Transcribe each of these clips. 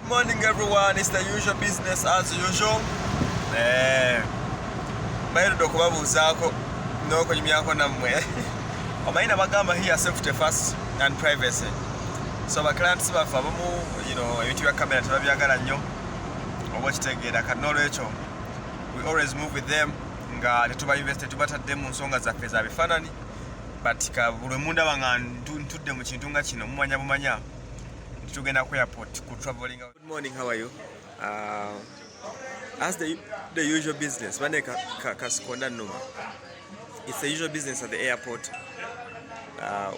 Morning everyone, it's the usual business as usual. Bayiro kubabuzaako n'okunyumyako nammwe. Omayina bagamba here safety first and privacy. So ba clients baffe abamu ebintu bya kamera tebabyagala nnyo oba kitegeera kati n'olwekyo we always move with them nga tetuba invested tubatadde mu nsonga zaffe za bifaananyi but ka buli mundaba nga ntudde mu kintu nga kino mumanya bumanya tugenda ku airport ku traveling. Good morning, how are you? As the usual business, Kasikonda Numa. It's the usual business at the airport.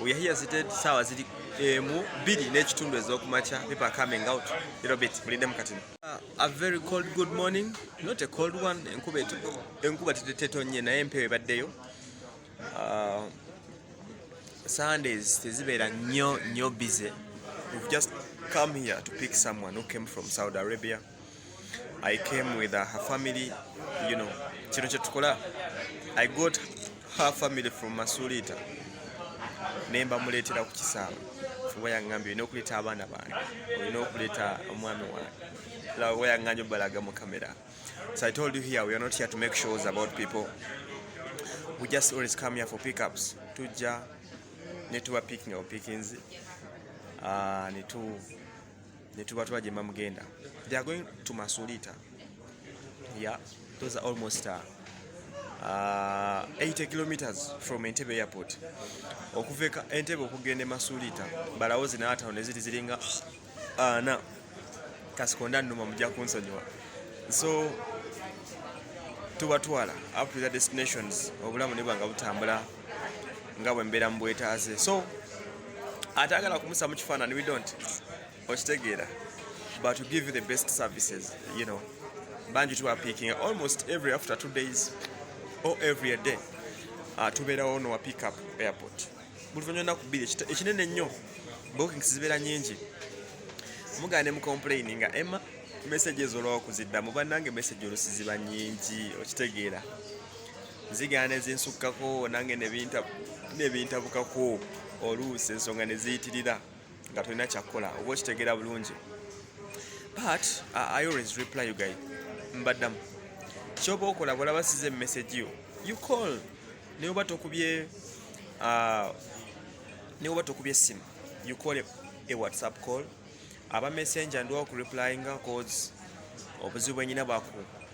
We are here seated. Sawa zili mu bidi n'ekitundu ez'okumakya. People are coming out a little bit. A very cold good morning, not a cold one. Enkuba tetonye naye empewo ebaddeyo. Sundays tezibeera nnyo busy. We've just come here to pick someone who came from Saudi Arabia. I came with her family, kino kyetukola. I got her family from Masulita. Nemba muleetera ku kisaawe. Fuba yaŋŋambye olina okuleeta abaana bange, olina okuleeta omwami wange. Lawa yaŋŋambye balaga mu kamera. So I told you here, we are not here to make shows about people. We just always come here for pickups. Tujja ne tuba picking our pickings. Netuba twajemba mugenda. They are going to Masulita. Yeah, those are almost 80 kilometers from Entebbe airport. Okuveka Entebbe okugenda Masulita balawozi n'ataano ne ziri ziringa na Kasikonda Numa mujja kunsonyiwa. So tubatwala up to the destinations obulamu ne bwanga butambula nga bwe mbeera mu bwetaaze. So atagala kumusa mu kifaananyi, we don't okitegeera, but to give you the best services. Banji tu are picking almost every after 2 days or every day. Tubeerawo no pick up airport buli lunaku bbiri ekinene nnyo. Bookings zibeera nnyingi, mugande mu complaining nga Emma messages olw'okuziddamu bannange message olusi ziba nnyingi okitegeera, nzigaana ezinsukkako nange nebintabukako oluusi ensonga ne ziyitirira nga tolina kyakukola oba okitegeera bulungi. But I always reply you guys. Mbaddamu kyoba okola bw'olaba size message you call. Ne oba tokubye essimu, you call a WhatsApp call. Aba messenger ndiwo ku replying calls obuzibu bwenyina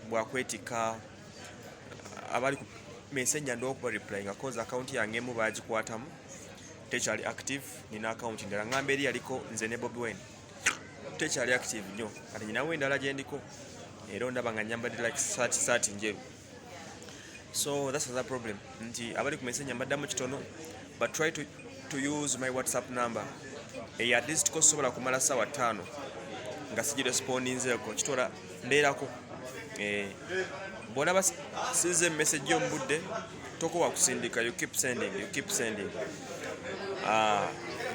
bwakwetika. Abali ku messenger ndiwo ku replying calls. Account yange mu bagikwatamu tekyali active. Nina account ndala ngamba eri yaliko nze ne Bobi Wine tekyali active nnyo, kati nyinawo endala gye ndiko era ndaba nga nyambadde like saati njeru. So that's the problem nti abali ku messenger mbaddamu kitono, but try to use my WhatsApp number. At least kosobola kumala ssaawa 5 nga sigirespondinzeeko kitola mbeerako. Bw'olaba size message yo mbudde tokowa kusindika, you keep sending.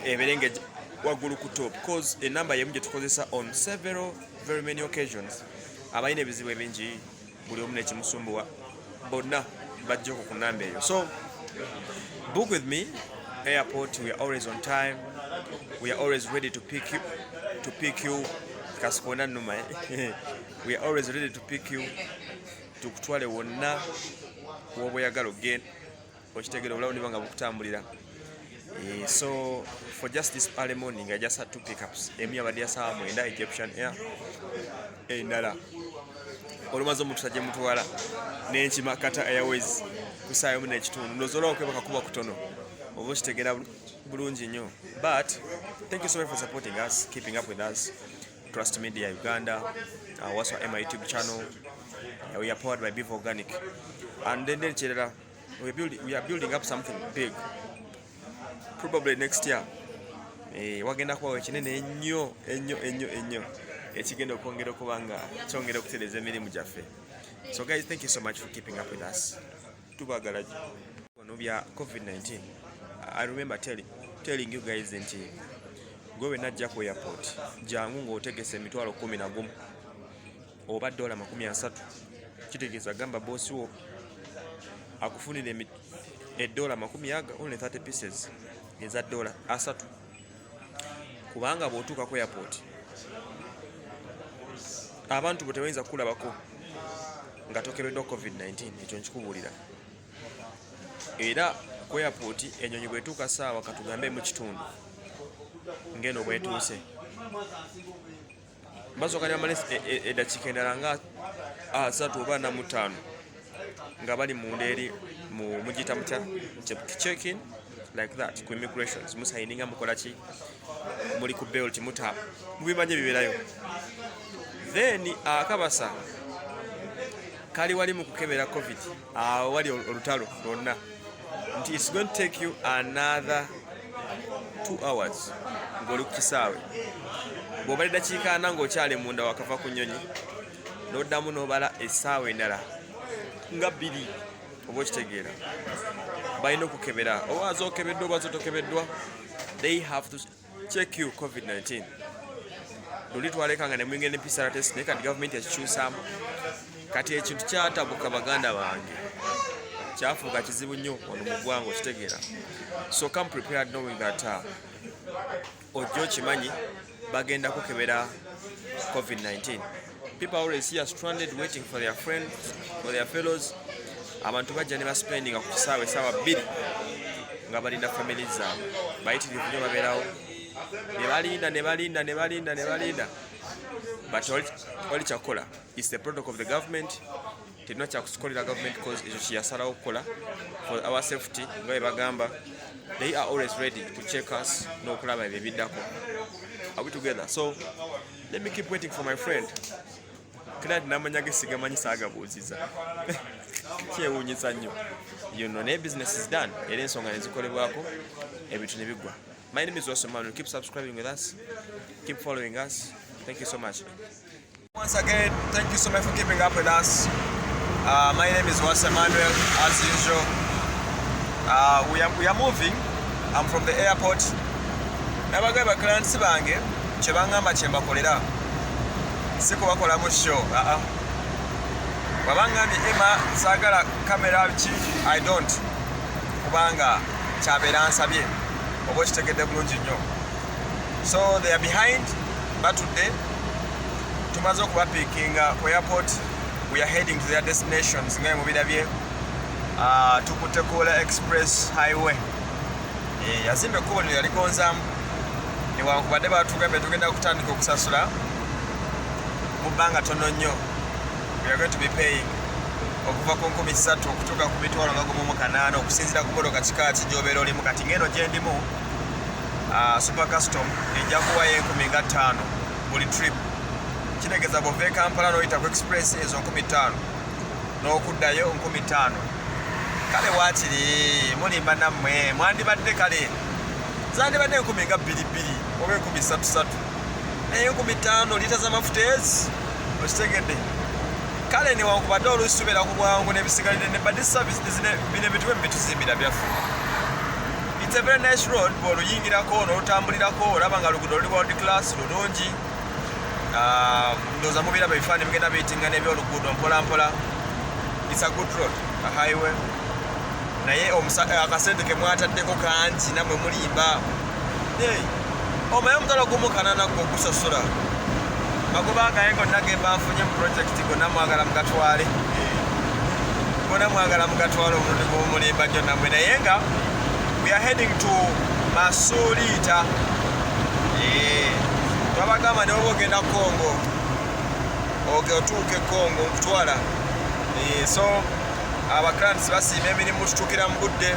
Eberenge waggulu ku top, because enamba yemu gye tukozesa on several very many occasions. Abalina ebizibu ebingi, buli omu nekimusumbuwa, bonna bajjako ku namba eyo. So book with me airport. We are always on time. We are always ready to pick you. Kasikonda Numa. We are always ready to pick you. Tukutwale wonna woba oyagala ogenda okitegeera obulamu niba nga bukutambulira. So for just this early morning I just had 2 pickups. Emu yabadde ya ssaawa 9 Egyptian Air, endala olumaze omuntu tajje mutwala n'enkima Qatar Airways ku ssaawa emu n'ekitundu. Ndowooza olw'okwebaka kuba kutono oba okitegeera bulungi nnyo. But thank you so much for supporting us, keeping up with us. Trust Media Uganda, also my YouTube channel. We are powered by Beef Organic, and then we are building up something big. Probably next year. Wagenda kubawo ekinene ennyo ekigenda okwongera okuba nga kyongera okutereeza emirimu gyaffe. So guys, thank you so much for keeping up with us. Tubagala bino bya COVID-19. I remember telling you guys nti gwe we najja ku airport jangu ng'otegese emitwalo 11 oba $30. Kitegeeza gamba bosi wo akufunira $30 only 30 pieces $3. Kubanga bw'otuuka ku airport abantu bwe tebeyinza kulabako nga tokebeddwa COVID-19 ekyo nkikubuulira. Era ku airport ennyonyi bw'etuuka ssaawa katugambe mu kitundu ng'eno bw'etuuse basooka ne bamala eddakiika endala nga 3 oba 45 nga bali munda eri mugiyita mutya check-in like that ku immigrations musayininga mukola ki muli ku belt muta mubimanye bibeerayo. Then akabasa kali wali mu kukebera COVID wali olutalo lwonna nti it's going to take you another 2 hours ng'oli ku kisaawe. Bw'obala eddakiika 4 ng'okyali munda wakava ku nnyonyi n'oddamu n'obala essaawa endala nga 2 oba okitegeera balina okukebera oba aza okebeddwa oba tokebeddwa. They have to check you COVID-19. Luli twalekanga ne mwingene PCR test naye kati gavumenti yakikyusaamu. Kati ekintu kyatabuka baganda bange kyafuuka kizibu nnyo ono mu ggwanga okitegeera. So come prepared knowing that ojja okimanyi bagenda kukebera COVID-19. People always here stranded waiting for their friends, for their fellows. Abantu bajja ne baspendinga ku kisaawe essaawa 2 nga balinda family zaabwe bayitirivu nnyo babeerawo ne balinda but oli kyakola is the product of the government. Terina kyakusikolera government because ekyo kyeyasalawo okukola for our safety nga bwe bagamba. They are always ready to check us n'okulaba ebyo ebiddako. Are we together? So let me keep waiting for my friend. Kinaati n'amanya ge sigamanyi saagabuuziza kyewuunyisa nnyo naye business is done era ensonga ne zikolebwako ebintu ne biggwa. My name is Wase Manuel. Keep subscribing with us, keep following us. Thank you so much. Once again, thank you so much for keeping up with us. My name is Wase Manuel, as usual. We are moving. I'm from the airport. Nabagaye bakiransi bange kye baŋŋamba kye mbakolera si kubakolamu show. Babaŋŋambye Emma saagala kamera ki I don't kubanga kyabeera nsabye oba okitegedde bulungi nnyo. So they are behind but today tumaze okubapiikinga ku airport. We are heading to their destinations nga mubirabye tukutte Kola Express Highway. Yazimba ekkubo lino yaligonzaamu newankubadde batugambye tugenda kutandika okusasula mu bbanga tono nnyo. We are going to be paying okuva ku 3,000 okutuuka ku 8,800 okusinziira ku motoka kika ki gy'obeera olimu. Kati ng'eno gye ndimu super custom ejja kuwayo 15,000 buli trip. Kitegeeza bw'ova e Kampala n'oyita ku express ezo 15,000 n'okuddayo 15,000. Kale waakiri mulimba nammwe mwandibadde kale zandibadde 2,200 oba 3,300 naye 15,000 liita z'amafuta ezi okitegedde. Kale newankubadde oluusi tubeera ku bwangu n'ebisigalire ne badi services bino ebituwe bituzimbira byaffe. It's a very nice road. Bw'oluyingirako n'olutambulirako olaba nga luguudo luli world class lulungi. Ndowooza mubiraba ebifaananyi bigenda biyitingana eby'oluguudo mpola mpola. It's a good road, a highway. Naye akasente ke mwataddeko kangi nammwe mulimba. Omaye omutala gumu kanana gwe okusasula. Magoba agaye gonna ge banfunye mu project gonna mwagala mugatwale. Gonna mwagala mugatwale omulundi gw'omulimba nnyo nammwe naye nga we are heading to Masulita. Twabagamba ne oba ogenda Congo otuuke Congo nkutwala. So abaclients basiima emirimu tutuukira mu budde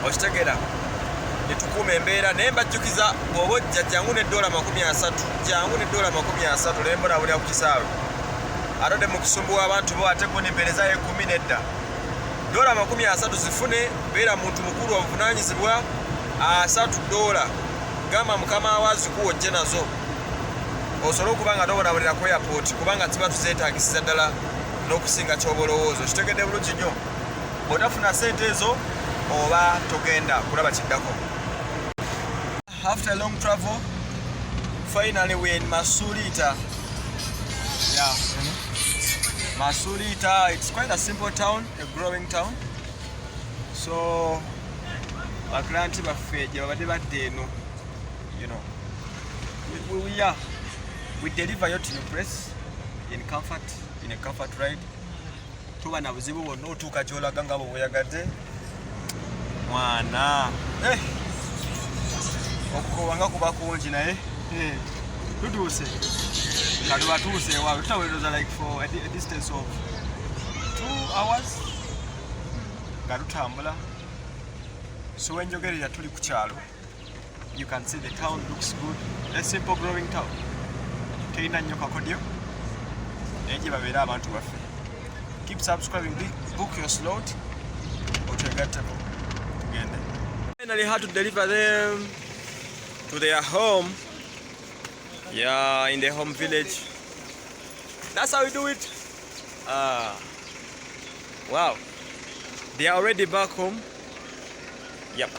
okitegeera ne tukuuma embeera naye mbajjukiza bw'oba ojja jangu ne $30 jangu ne $30 naye mbonabulira ku kisaawe atodde mu kusumbuwa abantu bo ate gwe n'empeereza ye10 nedda $30 zifune beera muntu mukulu obuvunaanyizibwa $30 gamba mukama waazikuwa ojje nazo osobola okuba nga tobonabulira ku airport kubanga ziba tuzeetaagisiza ddala n'okusinga ky'obolowooza okitegedde bulungi nnyo. Bw'otafuna sente ezo oba togenda kulaba kiddako. After a long travel, finally we're in Masulita. Yeah. Masulita, it's quite a simple town, a growing town. So baklanti baffe gye babadde badde eno, you know, we deliver you to your place in a comfort ride. Tuba na buzibu bwonna otuuka gy'olaga nga bweyagadde mwana okukoba nga kuba kungi naye tutuuse nga tubatuuse ewaabwe tutaweereza like for a distance of 2 hours nga tutambula. So wenjogerera tuli ku kyalo, you can see the town looks good. A simple growing town. Terina nnyo kakodyo naye gye babeera abantu baffe. Keep subscribing, book your slot otwegatteko tugende. Finally had to deliver them to their home. Yeah, in their home village. That's how we do it. Wow. They are already back home. Yep.